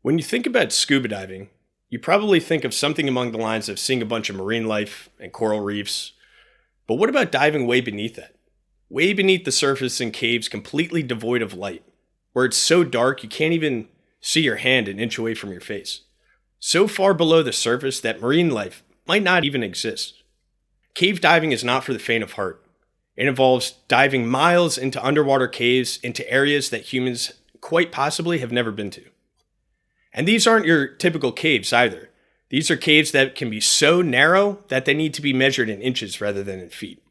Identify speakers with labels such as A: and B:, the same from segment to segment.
A: When you think about scuba diving, you probably think of something along the lines of seeing a bunch of marine life and coral reefs. But what about diving way beneath that? Way beneath the surface in caves completely devoid of light, where it's so dark you can't even see your hand an inch away from your face. So far below the surface that marine life might not even exist. Cave diving is not for the faint of heart. It involves diving miles into underwater caves into areas that humans quite possibly have never been to. And these aren't your typical caves either. These are caves that can be so narrow that they need to be measured in inches rather than in feet.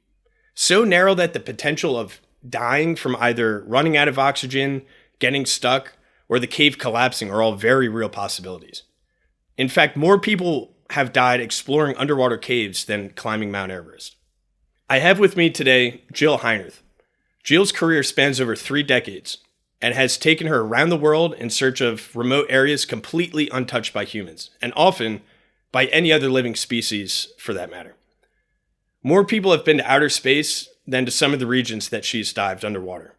A: So narrow that the potential of dying from either running out of oxygen, getting stuck, or the cave collapsing are all very real possibilities. In fact, more people have died exploring underwater caves than climbing Mount Everest. I have with me today Jill Heinerth. Jill's career spans over 3 decades and has taken her around the world in search of remote areas completely untouched by humans, and often by any other living species for that matter. More people have been to outer space than to some of the regions that she's dived underwater.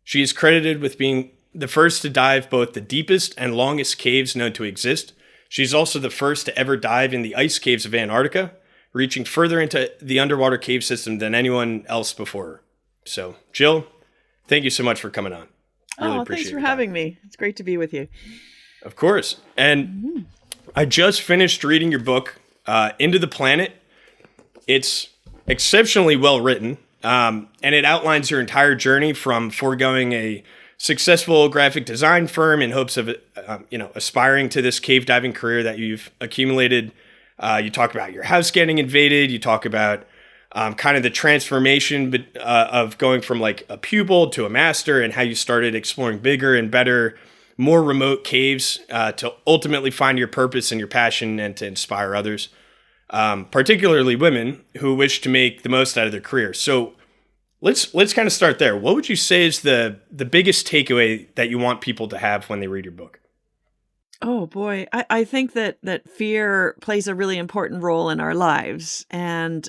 A: She is credited with being the first to dive both the deepest and longest caves known to exist. She's also the first to ever dive in the ice caves of Antarctica, reaching further into the underwater cave system than anyone else before her. So, Jill, thank you so much for coming on.
B: Really thanks for having me. It's great to be with you.
A: Of course. And I just finished reading your book, Into the Planet. It's exceptionally well written, and it outlines your entire journey from foregoing a successful graphic design firm in hopes of, aspiring to this cave diving career that you've accumulated. You talk about your house getting invaded. You talk about kind of the transformation of going from like a pupil to a master and how you started exploring bigger and better, more remote caves to ultimately find your purpose and your passion and to inspire others, particularly women who wish to make the most out of their career. So let's kind of start there. What would you say is the biggest takeaway that you want people to have when they read your book?
B: Oh boy, I think that fear plays a really important role in our lives, and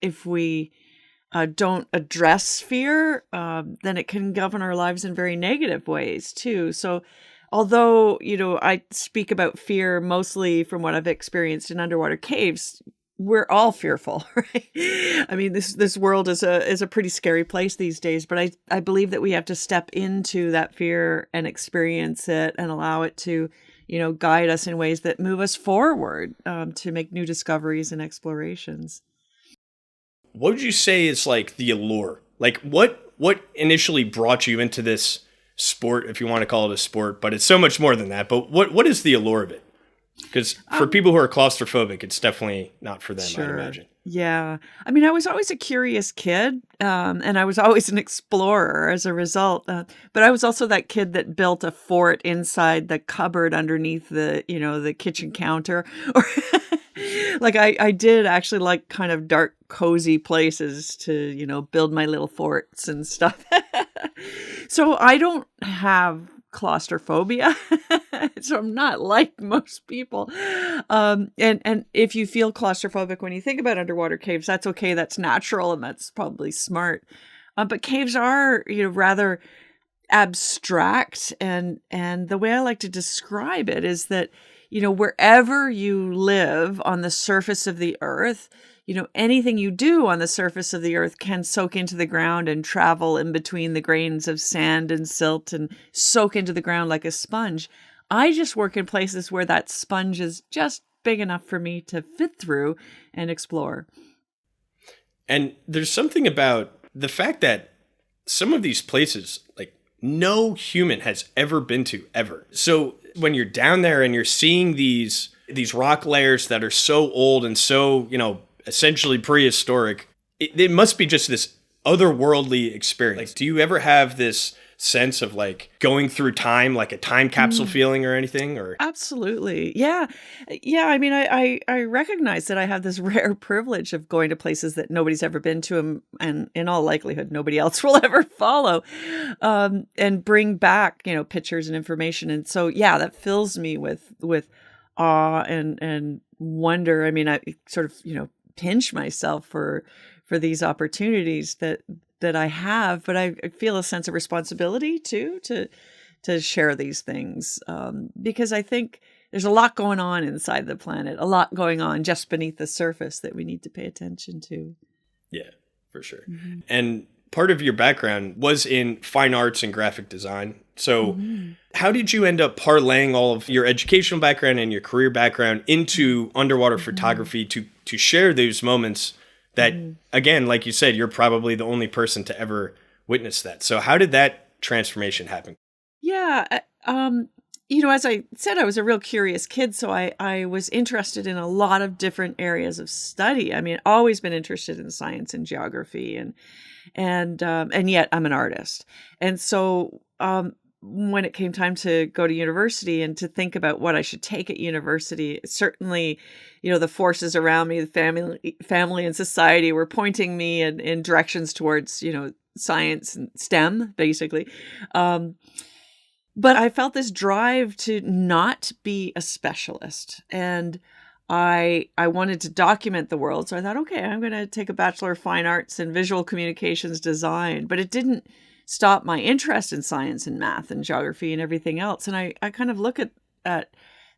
B: if we don't address fear, then it can govern our lives in very negative ways too. So, although I speak about fear mostly from what I've experienced in underwater caves, we're all fearful, right? I mean, this world is a pretty scary place these days, but I believe that we have to step into that fear and experience it and allow it to, guide us in ways that move us forward to make new discoveries and explorations.
A: What would you say is like the allure? Like what initially brought you into this sport, if you want to call it a sport, but it's so much more than that. But what is the allure of it? Because for people who are claustrophobic, it's definitely not for them,
B: Sure.
A: I'd imagine.
B: Yeah. I mean, I was always a curious kid, and I was always an explorer as a result. But I was also that kid that built a fort inside the cupboard underneath the kitchen counter. Or like I did actually like kind of dark, cozy places to, build my little forts and stuff. So I don't have claustrophobia. So I'm not like most people. And if you feel claustrophobic when you think about underwater caves, that's okay. That's natural. And that's probably smart. But caves are, rather abstract. And the way I like to describe it is that, wherever you live on the surface of the earth, anything you do on the surface of the earth can soak into the ground and travel in between the grains of sand and silt and soak into the ground like a sponge. I just work in places where that sponge is just big enough for me to fit through and explore.
A: And there's something about the fact that some of these places, like no human has ever been to ever. So when you're down there and you're seeing these rock layers that are so old and so, essentially prehistoric, it must be just this otherworldly experience. Like, do you ever have this sense of like going through time, like a time capsule feeling or anything? Or
B: Absolutely. Yeah. I mean, I recognize that I have this rare privilege of going to places that nobody's ever been to, and in all likelihood, nobody else will ever follow, and bring back, pictures and information. And so, yeah, that fills me with awe and wonder. I mean, I sort of, pinch myself for these opportunities that I have, but I feel a sense of responsibility too, to share these things, because I think there's a lot going on inside the planet, a lot going on just beneath the surface that we need to pay attention to.
A: Yeah, for sure. And part of your background was in fine arts and graphic design. So how did you end up parlaying all of your educational background and your career background into underwater photography to share those moments that, again, like you said, you're probably the only person to ever witness that. So how did that transformation happen?
B: Yeah. As I said, I was a real curious kid, so I was interested in a lot of different areas of study. I mean, always been interested in science and geography, and yet I'm an artist. And so when it came time to go to university and to think about what I should take at university, certainly, the forces around me, the family and society were pointing me in directions towards, science and STEM, basically. But I felt this drive to not be a specialist, and I wanted to document the world. So I thought, okay, I'm going to take a Bachelor of Fine Arts in Visual Communications Design. But it didn't stop my interest in science and math and geography and everything else. And I kind of look at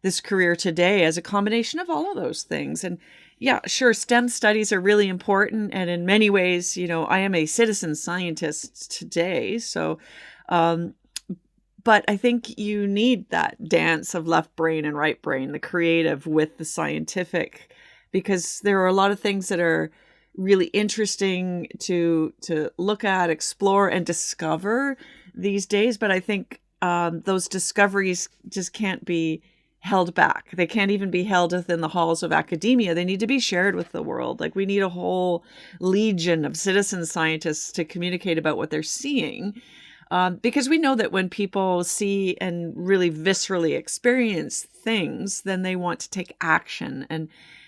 B: this career today as a combination of all of those things. And yeah, sure, STEM studies are really important. And in many ways, I am a citizen scientist today. So, but I think you need that dance of left brain and right brain, the creative with the scientific, because there are a lot of things that are really interesting to look at, explore, and discover these days. But I think those discoveries just can't be held back. They can't even be held within the halls of academia. They need to be shared with the world. Like, we need a whole legion of citizen scientists to communicate about what they're seeing. Because we know that when people see and really viscerally experience things, then they want to take action.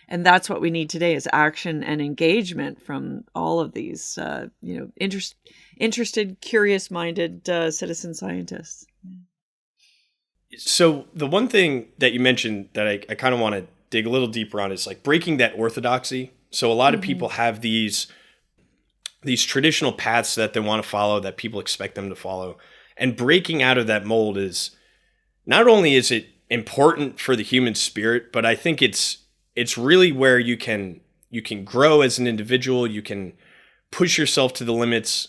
B: And that's what we need today, is action and engagement from all of these, interested, curious-minded citizen scientists.
A: So the one thing that you mentioned that I kind of want to dig a little deeper on is like breaking that orthodoxy. So a lot of people have these traditional paths that they want to follow, that people expect them to follow. And breaking out of that mold is, not only is it important for the human spirit, but I think it's really where you can grow as an individual. You can push yourself to the limits.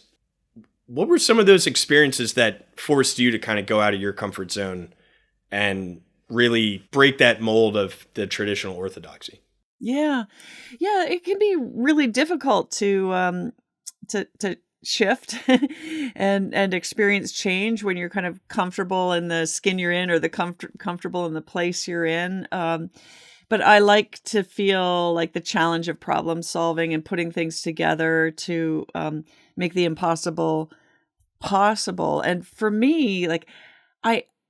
A: What were some of those experiences that forced you to kind of go out of your comfort zone and really break that mold of the traditional orthodoxy?
B: Yeah, it can be really difficult to shift and experience change when you're kind of comfortable in the skin you're in, or the comfortable in the place you're in. But I like to feel like the challenge of problem solving and putting things together to make the impossible possible. And for me, like,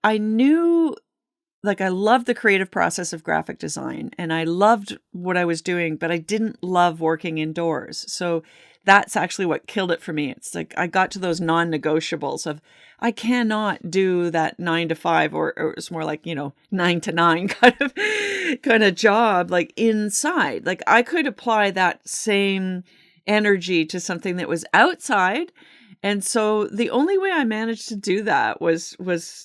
B: I knew, like, I loved the creative process of graphic design, and I loved what I was doing, but I didn't love working indoors. So that's actually what killed it for me. It's like I got to those non-negotiables of, I cannot do that 9 to 5, or it's more like, 9 to 9 kind of job, like inside. Like, I could apply that same energy to something that was outside. And so the only way I managed to do that was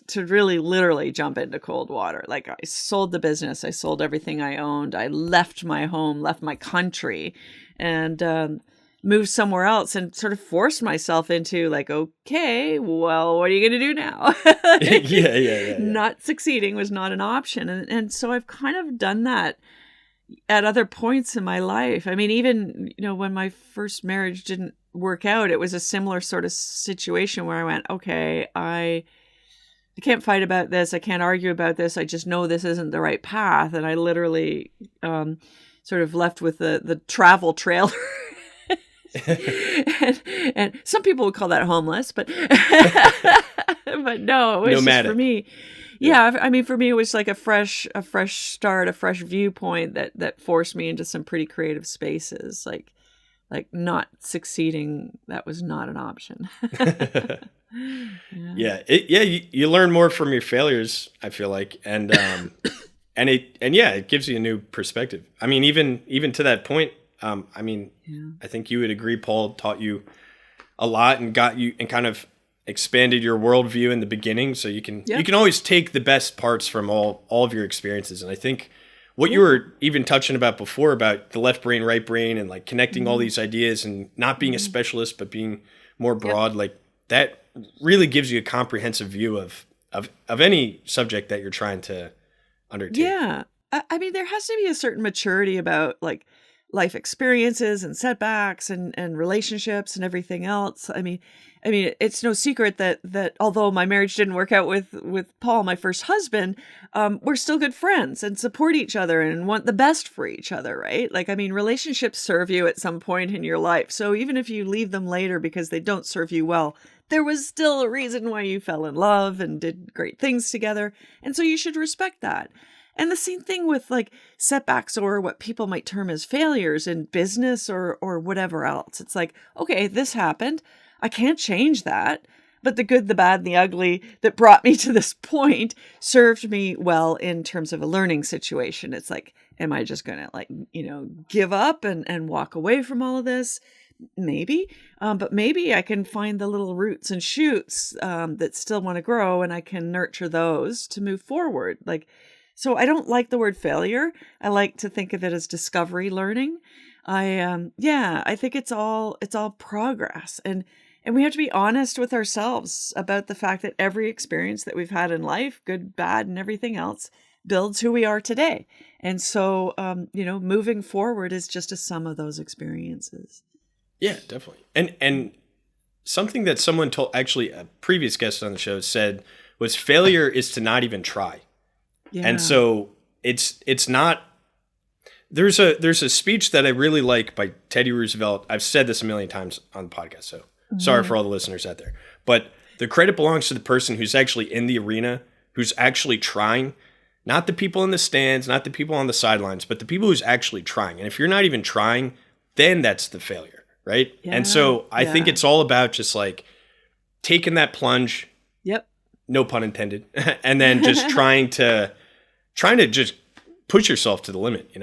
B: to really literally jump into cold water. Like, I sold the business, I sold everything I owned, I left my home, left my country, and moved somewhere else, and sort of forced myself into, like, okay, well, what are you going to do now?
A: Yeah.
B: Not succeeding was not an option. And so I've kind of done that at other points in my life. I mean, even, when my first marriage didn't work out, it was a similar sort of situation where I went, okay, I can't fight about this. I can't argue about this. I just know this isn't the right path. And I literally sort of left with the travel trailer. and some people would call that homeless, but but no, it was just, for me. Yeah, I mean, for me, it was like a fresh start, a fresh viewpoint that forced me into some pretty creative spaces. Like not succeeding, that was not an option.
A: You learn more from your failures, I feel like, and it gives you a new perspective. I mean, even to that point, I think you would agree Paul taught you a lot and got you and kind of expanded your worldview in the beginning, so you can always take the best parts from all of your experiences. And I think what you were even touching about before about the left brain, right brain, and like connecting all these ideas and not being a specialist but being more broad, like that really gives you a comprehensive view of any subject that you're trying to undertake.
B: Yeah. I mean, there has to be a certain maturity about like life experiences and setbacks and relationships and everything else. I mean, it's no secret that although my marriage didn't work out with Paul, my first husband, we're still good friends and support each other and want the best for each other, right? Like, I mean, relationships serve you at some point in your life. So even if you leave them later because they don't serve you well, there was still a reason why you fell in love and did great things together. And so you should respect that. And the same thing with like setbacks or what people might term as failures in business or whatever else. It's like, okay, this happened. I can't change that. But the good, the bad, and the ugly that brought me to this point served me well in terms of a learning situation. It's like, am I just going to like, give up and walk away from all of this? Maybe. But maybe I can find the little roots and shoots that still want to grow, and I can nurture those to move forward. So I don't like the word failure. I like to think of it as discovery learning. I think it's all progress. And we have to be honest with ourselves about the fact that every experience that we've had in life, good, bad, and everything else, builds who we are today. And so, moving forward is just a sum of those experiences.
A: Yeah, definitely. And something that someone told, actually a previous guest on the show said, was failure is to not even try. Yeah. And so it's not, there's a speech that I really like by Teddy Roosevelt. I've said this a million times on the podcast, so sorry for all the listeners out there. But the credit belongs to the person who's actually in the arena, who's actually trying, not the people in the stands, not the people on the sidelines, but the people who's actually trying. And if you're not even trying, then that's the failure, right? Yeah, and so I think it's all about just like taking that plunge. Yep. No pun intended. And then just trying to just push yourself to the limit,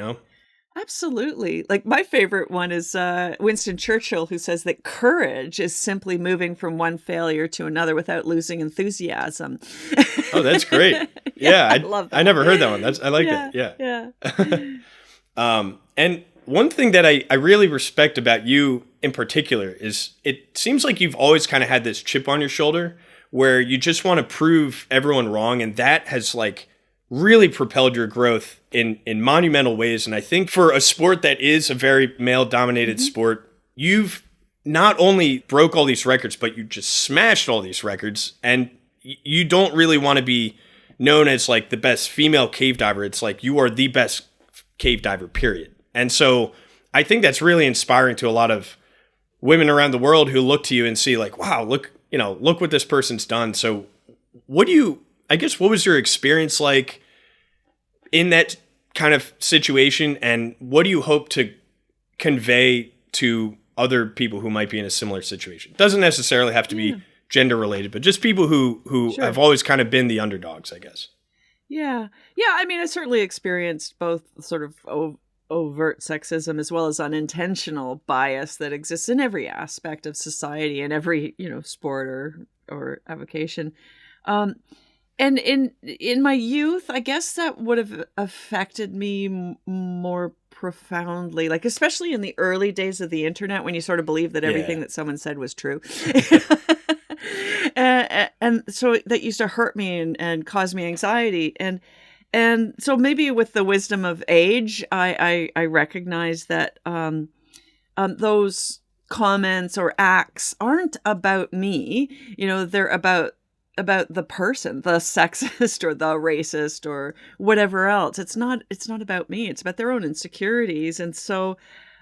B: Absolutely. Like my favorite one is Winston Churchill, who says that courage is simply moving from one failure to another without losing enthusiasm.
A: Oh, that's great. Yeah, I love that. I never heard that one. I like that. Yeah. And one thing that I really respect about you in particular is it seems like you've always kind of had this chip on your shoulder where you just want to prove everyone wrong. And that has like really propelled your growth in monumental ways. And I think for a sport that is a very male-dominated sport, you've not only broke all these records, but you just smashed all these records. And you don't really want to be known as like the best female cave diver. It's like you are the best cave diver, period. And so I think that's really inspiring to a lot of women around the world who look to you and see like, wow, look what this person's done. So what was your experience like in that kind of situation? And what do you hope to convey to other people who might be in a similar situation? Doesn't necessarily have to be gender related, but just people who have always kind of been the underdogs, I guess.
B: Yeah. Yeah. I mean, I certainly experienced both sort of overt sexism as well as unintentional bias that exists in every aspect of society and every, sport or avocation. And in my youth, I guess that would have affected me more profoundly, like especially in the early days of the internet when you sort of believed that everything that someone said was true. And so that used to hurt me and cause me anxiety. And so maybe with the wisdom of age, I recognize that those comments or acts aren't about me. They're about the person, the sexist or the racist or whatever else. It's not about me. It's about their own insecurities. And so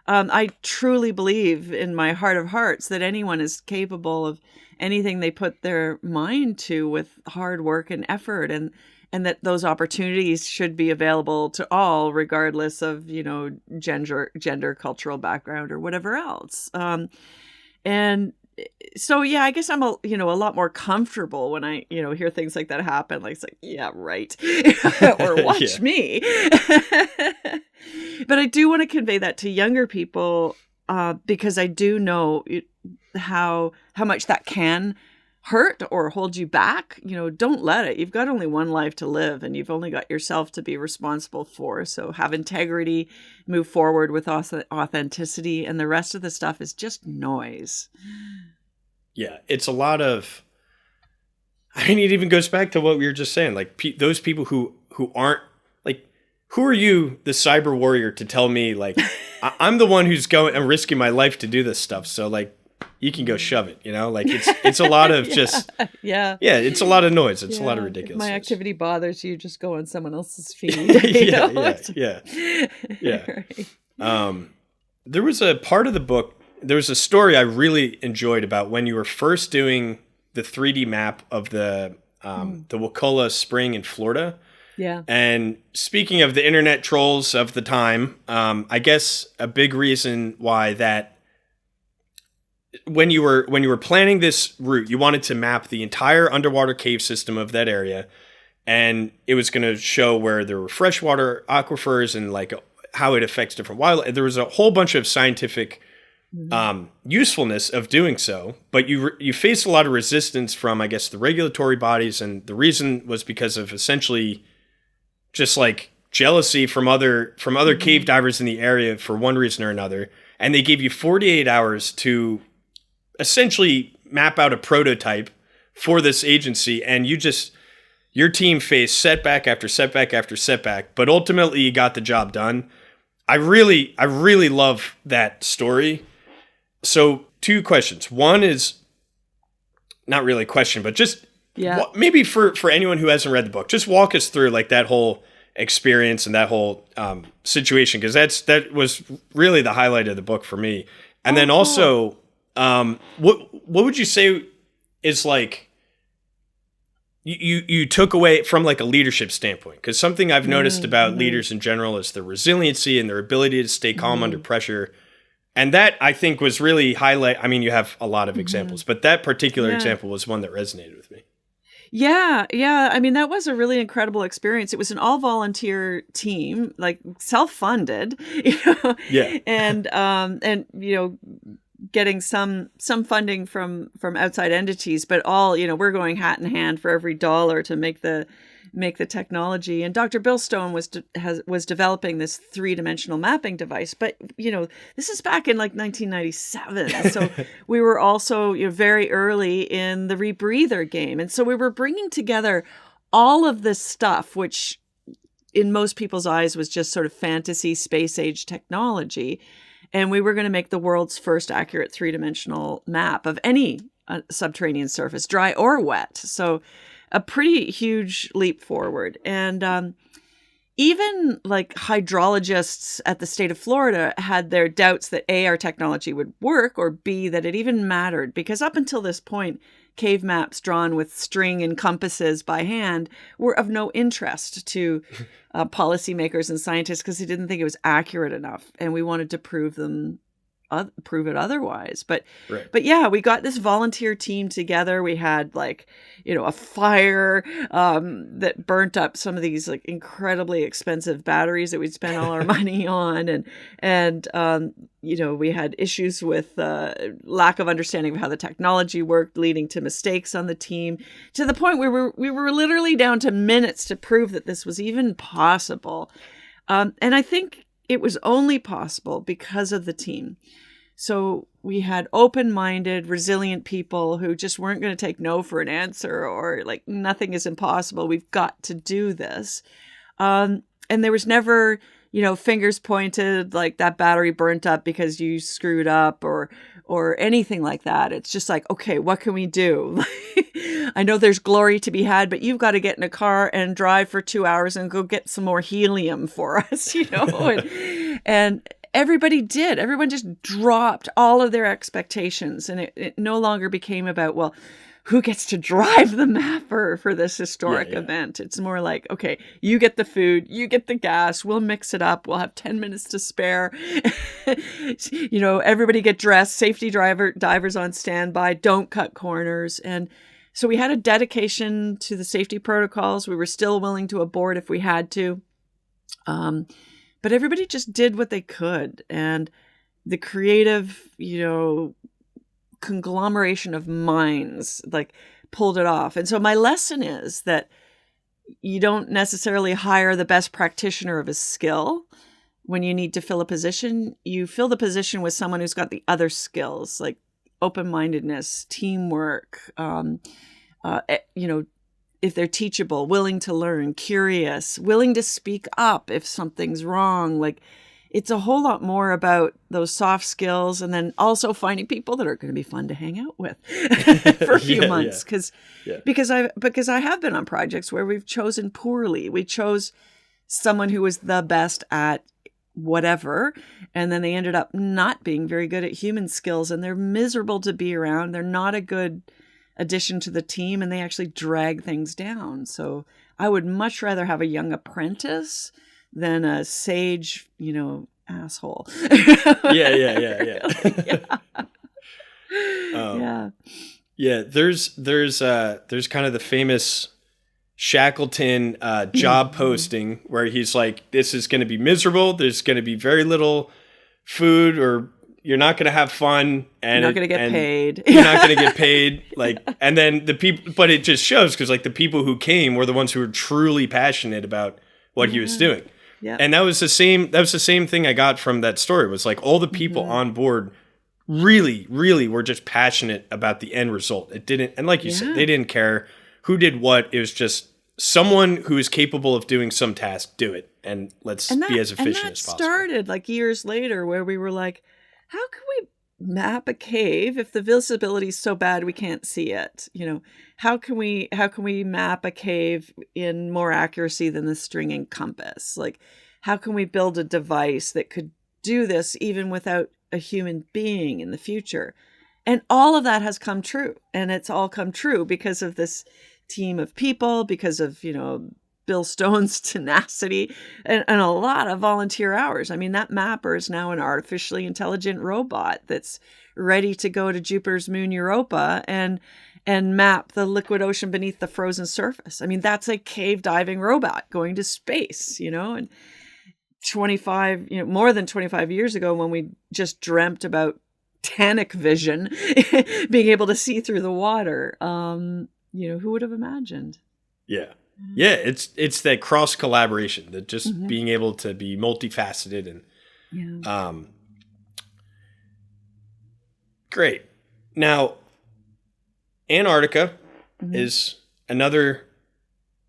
B: I truly believe in my heart of hearts that anyone is capable of anything they put their mind to with hard work and effort, and that those opportunities should be available to all, regardless of, gender, cultural background or whatever else. And so, yeah, I guess I'm a lot more comfortable when I, hear things like that happen. Like, it's like, yeah, right. Or watch me. But I do want to convey that to younger people because I do know how much that can hurt or hold you back, don't let it. You've got only one life to live, and you've only got yourself to be responsible for. So have integrity, move forward with authenticity, and the rest of the stuff is just noise.
A: Yeah, it's a lot of, I mean, it even goes back to what we were just saying, like those people who aren't, like, who are you, the cyber warrior, to tell me, like, I'm the one who's going and risking my life to do this stuff. So, like, you can go shove it, like it's a lot of just, it's a lot of noise. It's a lot of ridiculous.
B: If my activity bothers you, just go on someone else's feed.
A: Yeah. Right. There was a part of the book, there was a story I really enjoyed about when you were first doing the 3D map of the Wakulla Spring in Florida.
B: Yeah.
A: And speaking of the internet trolls of the time, I guess a big reason why that when you were planning this route, you wanted to map the entire underwater cave system of that area, and it was going to show where there were freshwater aquifers and like how it affects different wildlife. There was a whole bunch of scientific usefulness of doing so, but you faced a lot of resistance from, I guess, the regulatory bodies, and the reason was because of essentially just like jealousy from other cave divers in the area for one reason or another. And they gave you 48 hours to essentially map out a prototype for this agency, and your team faced setback after setback after setback, but ultimately you got the job done. I really love that story. So 2 questions. One is not really a question, but just maybe for anyone who hasn't read the book, just walk us through like that whole experience and that whole situation, because that was really the highlight of the book for me. And then also, what would you say is like you took away from like a leadership standpoint? Because something I've noticed about leaders in general is their resiliency and their ability to stay calm under pressure. And that, I think, was really I mean, you have a lot of examples, but that particular example was one that resonated with me.
B: Yeah. I mean, that was a really incredible experience. It was an all-volunteer team, like self-funded,
A: Yeah.
B: and getting some funding from outside entities, but all, we're going hat in hand for every dollar to make the technology. And Dr. Bill Stone was developing this 3-dimensional mapping device, but this is back in like 1997, so we were also very early in the rebreather game, and so we were bringing together all of this stuff, which in most people's eyes was just sort of fantasy space age technology. And we were going to make the world's first accurate 3-dimensional map of any subterranean surface, dry or wet. So a pretty huge leap forward. And even like hydrologists at the state of Florida had their doubts that A, our technology would work, or B, that it even mattered. Because up until this point, cave maps drawn with string and compasses by hand were of no interest to policymakers and scientists, because they didn't think it was accurate enough, and we wanted to prove it otherwise. But yeah, we got this volunteer team together. We had like a fire that burnt up some of these like incredibly expensive batteries that we'd spent all our money on, and we had issues with lack of understanding of how the technology worked, leading to mistakes on the team, to the point where we were literally down to minutes to prove that this was even possible. And I think it was only possible because of the team. So we had open-minded, resilient people who just weren't going to take no for an answer, or like, nothing is impossible, we've got to do this. And there was never, fingers pointed like that battery burnt up because you screwed up or anything like that. It's just like, okay, what can we do? I know there's glory to be had, but you've got to get in a car and drive for 2 hours and go get some more helium for us, and everybody did. Everyone just dropped all of their expectations, and it no longer became about, well, who gets to drive the mapper for this historic event. It's more like, okay, you get the food, you get the gas, we'll mix it up, we'll have 10 minutes to spare. Everybody get dressed, safety divers on standby, don't cut corners. And so we had a dedication to the safety protocols. We were still willing to abort if we had to. But everybody just did what they could. And the creative, conglomeration of minds, like pulled it off. And so my lesson is that you don't necessarily hire the best practitioner of a skill when you need to fill a position. You fill the position with someone who's got the other skills, like open-mindedness, teamwork, if they're teachable, willing to learn, curious, willing to speak up if something's wrong. Like, it's a whole lot more about those soft skills, and then also finding people that are going to be fun to hang out with for a few months. Because I have been on projects where we've chosen poorly. We chose someone who was the best at whatever, and then they ended up not being very good at human skills, and they're miserable to be around. They're not a good addition to the team, and they actually drag things down. So I would much rather have a young apprentice than a sage, asshole.
A: Yeah. Yeah. There's kind of the famous Shackleton job posting where he's like, this is going to be miserable. There's going to be very little food, or you're not going to have fun, and
B: you're not going to get paid.
A: You're not going to get paid. Like, and then the people, but it just shows, because like the people who came were the ones who were truly passionate about what he was doing.
B: Yeah.
A: And that was the same thing I got from that story, was like all the people on board really, really were just passionate about the end result. It didn't, and like you said, they didn't care who did what. It was just someone who is capable of doing some task, do it. And let's be as efficient as possible.
B: And that started like years later, where we were like, how can we map a cave if the visibility is so bad we can't see it? How can we map a cave in more accuracy than the string and compass? Like, how can we build a device that could do this even without a human being in the future? And all of that has come true. And it's all come true because of this team of people, because of, Bill Stone's tenacity and a lot of volunteer hours. I mean, that mapper is now an artificially intelligent robot that's ready to go to Jupiter's moon Europa and map the liquid ocean beneath the frozen surface. I mean, that's a cave diving robot going to space, and 25, more than 25 years ago, when we just dreamt about Titanic vision, being able to see through the water, who would have imagined?
A: Yeah. Yeah, it's that cross collaboration, that just being able to be multifaceted and great. Now, Antarctica is another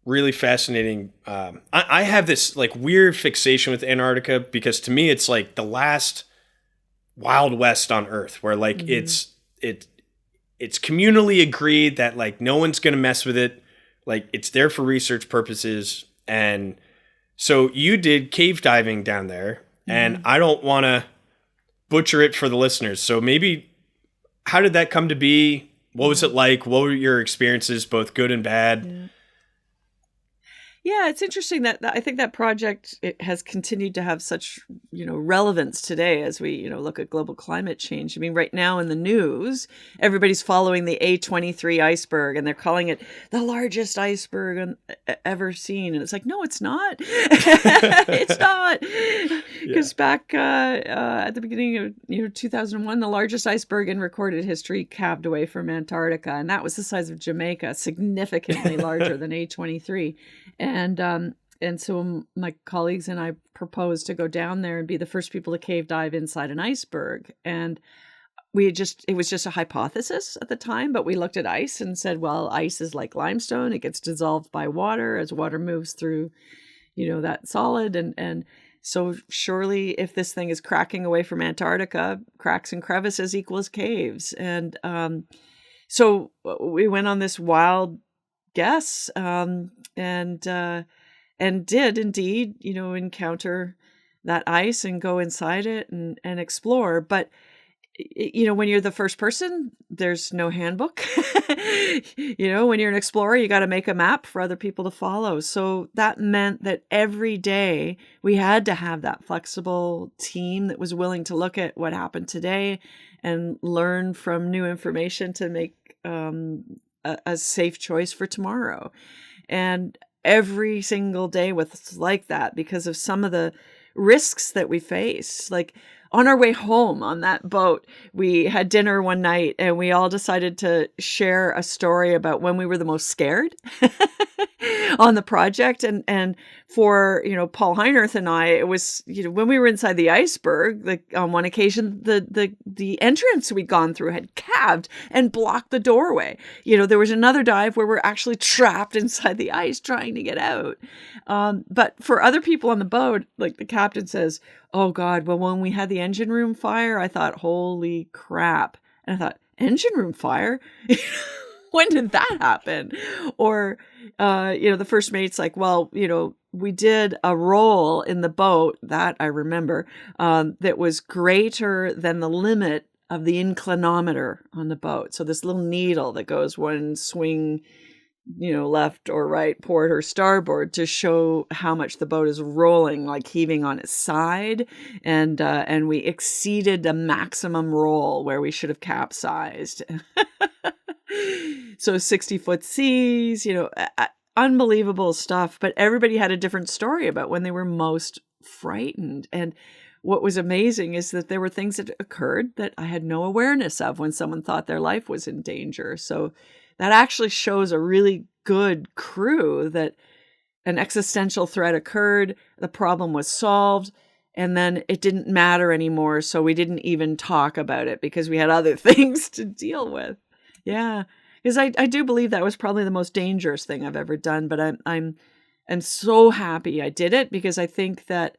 A: really fascinating. I have this like weird fixation with Antarctica, because to me it's like the last Wild West on Earth, where like it's communally agreed that like no one's gonna mess with it. Like, it's there for research purposes. And so you did cave diving down there, and I don't want to butcher it for the listeners. So maybe, how did that come to be? What was it like? What were your experiences, both good and bad?
B: Yeah, it's interesting that I think that project, it has continued to have such, relevance today as we, look at global climate change. I mean, right now in the news, everybody's following the A23 iceberg, and they're calling it the largest iceberg ever seen. And it's like, no, it's not. It's not. Because back at the beginning of 2001, the largest iceberg in recorded history calved away from Antarctica, and that was the size of Jamaica, significantly larger than A23. And so my colleagues and I proposed to go down there and be the first people to cave dive inside an iceberg. And it was just a hypothesis at the time, but we looked at ice and said, well, ice is like limestone. It gets dissolved by water as water moves through, that solid. And so surely if this thing is cracking away from Antarctica, cracks and crevices equals caves. And so we went on this wild guess, and did indeed, encounter that ice and go inside it and explore. But, when you're the first person, there's no handbook. When you're an explorer, you got to make a map for other people to follow. So that meant that every day we had to have that flexible team that was willing to look at what happened today and learn from new information to make a safe choice for tomorrow. And every single day was like that because of some of the risks that we face. Like, on our way home on that boat, we had dinner one night and we all decided to share a story about when we were the most scared on the project. And for, Paul Heinerth and I, it was, when we were inside the iceberg, like on one occasion, the entrance we'd gone through had calved and blocked the doorway. There was another dive where we're actually trapped inside the ice trying to get out. But for other people on the boat, like the captain says, "Oh God, well, when we had the engine room fire, I thought, holy crap." And I thought, engine room fire? When did that happen? Or, the first mate's like, "Well, we did a roll in the boat," that I remember, that was greater than the limit of the inclinometer on the boat. So this little needle that goes one swing, left or right, port or starboard, to show how much the boat is rolling, like heaving on its side. And we exceeded the maximum roll where we should have capsized. So 60-foot seas, unbelievable stuff. But everybody had a different story about when they were most frightened. And what was amazing is that there were things that occurred that I had no awareness of when someone thought their life was in danger. So that actually shows a really good crew that an existential threat occurred, the problem was solved, and then it didn't matter anymore. So we didn't even talk about it because we had other things to deal with. Yeah. Because I do believe that was probably the most dangerous thing I've ever done, but I'm so happy I did it, because I think that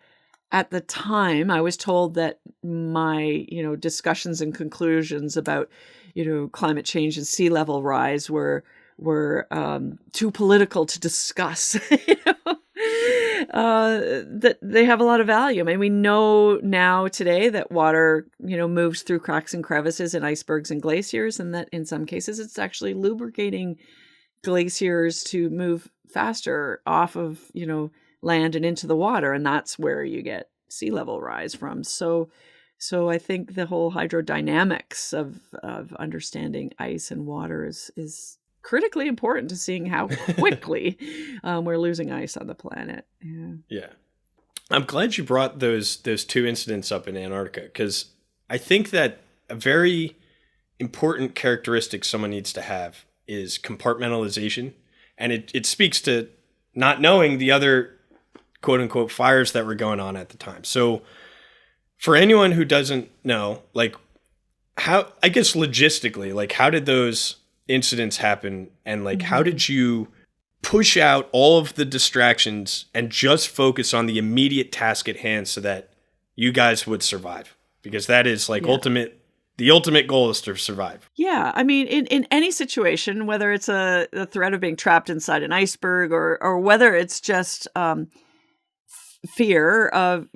B: at the time I was told that my, discussions and conclusions about, climate change and sea level rise were too political to discuss, that they have a lot of value. I mean, we know now today that water, moves through cracks and crevices in icebergs and glaciers, and that in some cases it's actually lubricating glaciers to move faster off of, land and into the water. And that's where you get sea level rise from. So I think the whole hydrodynamics of understanding ice and water is critically important to seeing how quickly we're losing ice on the planet.
A: Yeah. I'm glad you brought those two incidents up in Antarctica, because I think that a very important characteristic someone needs to have is compartmentalization. And it speaks to not knowing the other quote unquote fires that were going on at the time. So for anyone who doesn't know, like, how, I guess logistically, like, how did those incidents happen? And like, how did you push out all of the distractions and just focus on the immediate task at hand so that you guys would survive? Because that is like the ultimate goal is to survive.
B: Yeah. I mean, in any situation, whether it's a threat of being trapped inside an iceberg or whether it's just, fear of,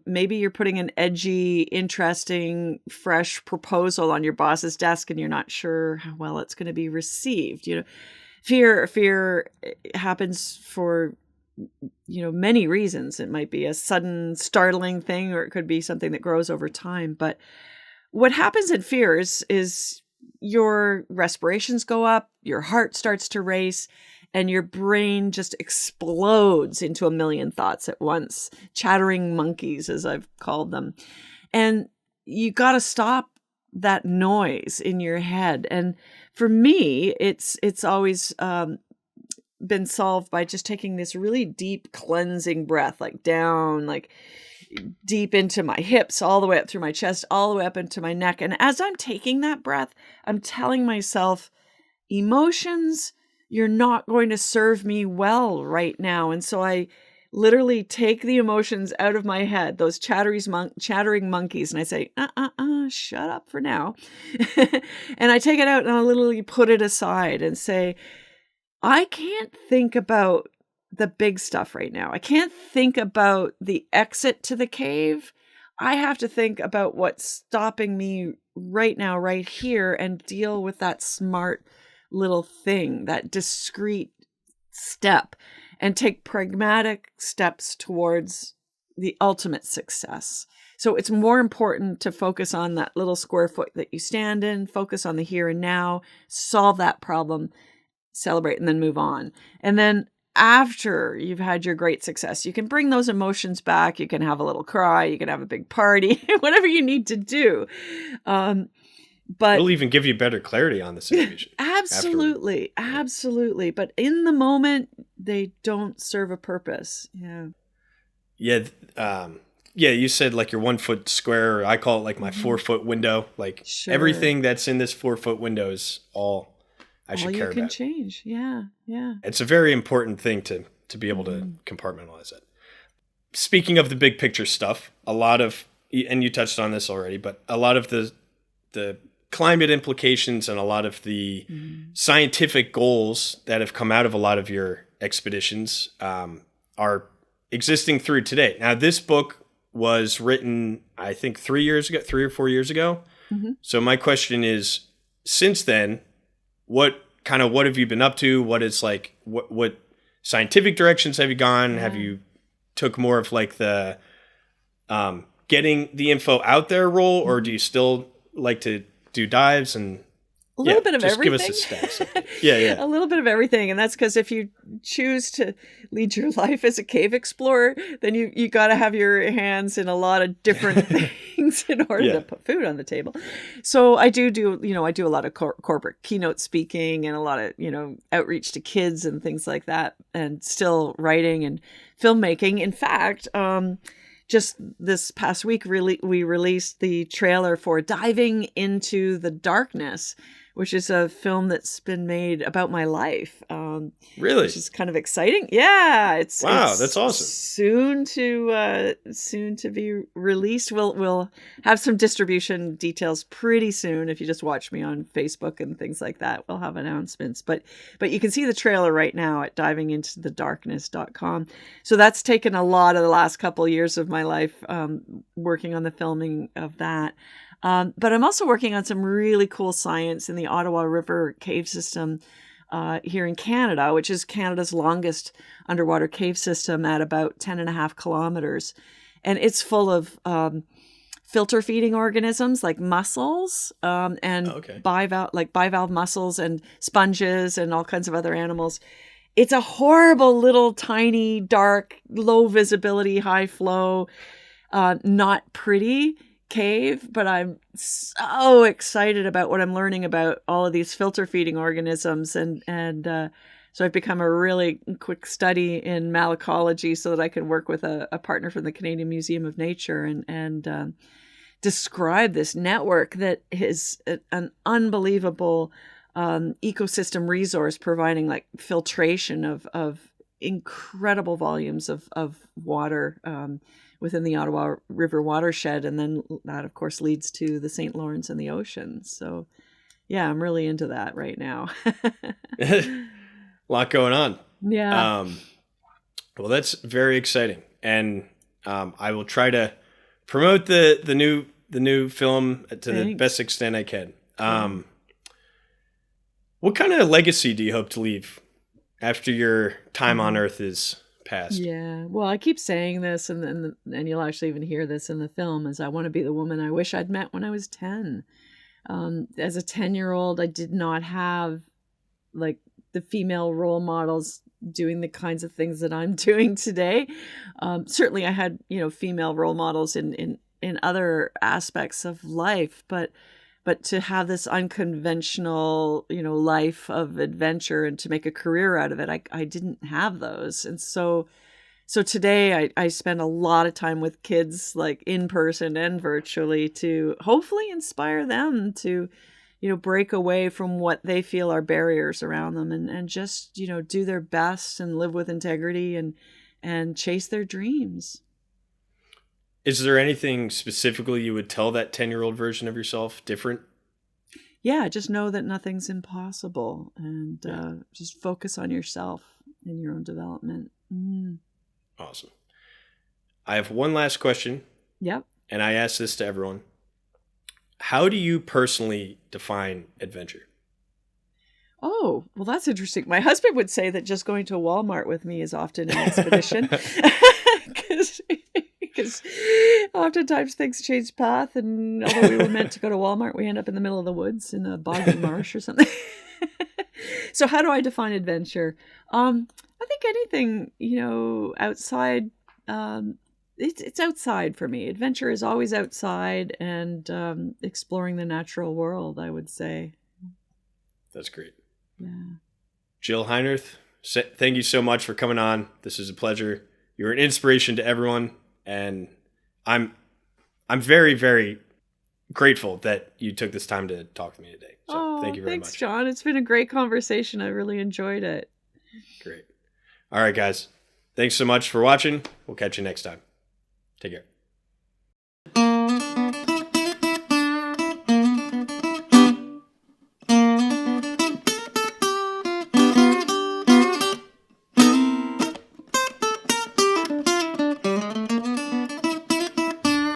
B: maybe you're putting an edgy, interesting, fresh proposal on your boss's desk and you're not sure how well it's going to be received. Fear happens for, many reasons. It might be a sudden startling thing, or it could be something that grows over time. But what happens in fear is your respirations go up, your heart starts to race, and your brain just explodes into a million thoughts at once, chattering monkeys, as I've called them. And you got to stop that noise in your head. And for me, it's always been solved by just taking this really deep cleansing breath, like down, like deep into my hips, all the way up through my chest, all the way up into my neck. And as I'm taking that breath, I'm telling myself, emotions, you're not going to serve me well right now. And so I literally take the emotions out of my head, those chattering monkeys, and I say, shut up for now. And I take it out and I literally put it aside and say, I can't think about the big stuff right now. I can't think about the exit to the cave. I have to think about what's stopping me right now, right here, and deal with that smart little thing, that discrete step, and take pragmatic steps towards the ultimate success. So it's more important to focus on that little square foot that you stand in, focus on the here and now, solve that problem, celebrate, and then move on. And then after you've had your great success. You can bring those emotions back. You can have a little cry. You can have a big party, whatever you need to do. But
A: it'll even give you better clarity on the situation.
B: Absolutely. Absolutely. But in the moment, they don't serve a purpose. Yeah.
A: Yeah. Yeah, you said like your 1 foot square, or I call it like my 4 foot window. Like everything that's in this 4 foot window is all I should care about.
B: You can change. Yeah. Yeah.
A: It's a very important thing to be able to compartmentalize it. Speaking of the big picture stuff, a lot of, and you touched on this already, but a lot of the climate implications and a lot of the scientific goals that have come out of a lot of your expeditions are existing through today. Now, this book was written, I think 3 or 4 years ago. Mm-hmm. So my question is, since then, what have you been up to? What is like, what scientific directions have you gone? Yeah. Have you took more of like the getting the info out there role, or do you still like to do dives and
B: a little bit of
A: just
B: everything?
A: Give us a status. Yeah.
B: A little bit of everything. And that's because if you choose to lead your life as a cave explorer, then you got to have your hands in a lot of different things in order to put food on the table. So I do a lot of corporate keynote speaking and a lot of, outreach to kids and things like that, and still writing and filmmaking. In fact, just this past week, we released the trailer for Diving into the Darkness, which is a film that's been made about my life.
A: Really?
B: Which is kind of exciting. Yeah. It's
A: that's awesome.
B: Soon to be released. We'll have some distribution details pretty soon. If you just watch me on Facebook and things like that, we'll have announcements. But you can see the trailer right now at divingintothedarkness.com. So that's taken a lot of the last couple of years of my life, working on the filming of that. But I'm also working on some really cool science in the Ottawa River cave system here in Canada, which is Canada's longest underwater cave system at about 10.5 kilometers. And it's full of filter feeding organisms like mussels and bivalve mussels and sponges and all kinds of other animals. It's a horrible little tiny, dark, low visibility, high flow, not pretty cave, but I'm so excited about what I'm learning about all of these filter feeding organisms, and so I've become a really quick study in malacology so that I can work with a partner from the Canadian Museum of Nature and describe this network that is an unbelievable ecosystem resource, providing like filtration of incredible volumes of water within the Ottawa River watershed. And then that, of course, leads to the St. Lawrence and the ocean. So, yeah, I'm really into that right now.
A: A lot going on.
B: Yeah.
A: Well, that's very exciting. And I will try to promote the new film to the best extent I can. What kind of legacy do you hope to leave after your time on Earth is past?
B: Yeah, well, I keep saying this, and you'll actually even hear this in the film, is I want to be the woman I wish I'd met when I was 10. As a 10-year-old, I did not have like the female role models doing the kinds of things that I'm doing today. Certainly I had, female role models in other aspects of life, but to have this unconventional, life of adventure and to make a career out of it, I didn't have those. And so today I spend a lot of time with kids, like in person and virtually, to hopefully inspire them to, break away from what they feel are barriers around them and just, do their best and live with integrity and chase their dreams.
A: Is there anything specifically you would tell that 10-year-old version of yourself different?
B: Yeah, just know that nothing's impossible, and just focus on yourself and your own development.
A: Awesome. I have one last question.
B: Yep.
A: And I ask this to everyone. How do you personally define adventure?
B: Oh, well, that's interesting. My husband would say that just going to Walmart with me is often an expedition. Because oftentimes things change path, and although we were meant to go to Walmart, we end up in the middle of the woods in a boggy marsh or something. So how do I define adventure? I think anything, outside, it's outside for me. Adventure is always outside and exploring the natural world, I would say.
A: That's great.
B: Yeah.
A: Jill Heinerth, thank you so much for coming on. This is a pleasure. You're an inspiration to everyone, and I'm very, very grateful that you took this time to talk to me today. So thank you very
B: thanks,
A: much.
B: John. It's been a great conversation. I really enjoyed it.
A: Great. All right, guys. Thanks so much for watching. We'll catch you next time. Take care.